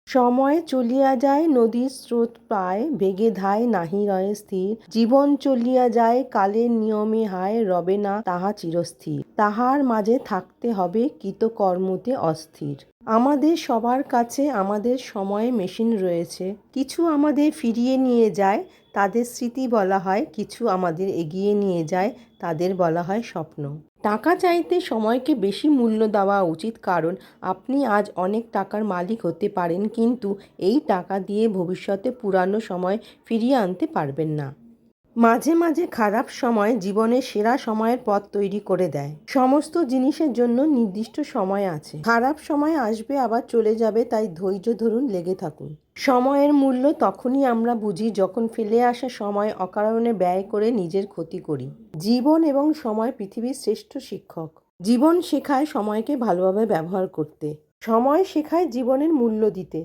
সময় চলিয়া যায় নদীর স্রোত প্রায়, বেগে ধায় নাহি রয়ে স্থির। জীবন চলিয়া যায় কালের নিয়মে হায়, রবে না তাহা চিরস্থির। তাহার মাঝে থাকতে হবে কৃতকর্মতে অস্থির। আমাদের সবার কাছে আমাদের সময় মেশিন রয়েছে। কিছু আমাদের ফিরিয়ে নিয়ে যায়, তাদের স্মৃতি বলা হয়। কিছু আমাদের এগিয়ে নিয়ে যায়, তাদের বলা হয় স্বপ্ন। টাকা চাইতে সময়কে বেশি মূল্য দেওয়া উচিত, কারণ আপনি আজ অনেক টাকার মালিক হতে পারেন, কিন্তু এই টাকা দিয়ে ভবিষ্যতে পুরানো সময় ফিরিয়ে আনতে পারবেন না। মাঝে মাঝে খারাপ সময় জীবনের সেরা সময়ের পথ তৈরি করে দেয়। সমস্ত জিনিসের জন্য নির্দিষ্ট সময় আছে। খারাপ সময় আসবে আবার চলে যাবে, তাই ধৈর্য ধরুন, লেগে থাকুন। সময়ের মূল্য তখনই আমরা বুঝি যখন ফেলে আসা সময় অকারণে ব্যয় করে নিজের ক্ষতি করি। জীবন এবং সময় পৃথিবীর শ্রেষ্ঠ শিক্ষক। জীবন শেখায় সময়কে ভালোভাবে ব্যবহার করতে। সময় শেখায় জীবনের মূল্য দিতে।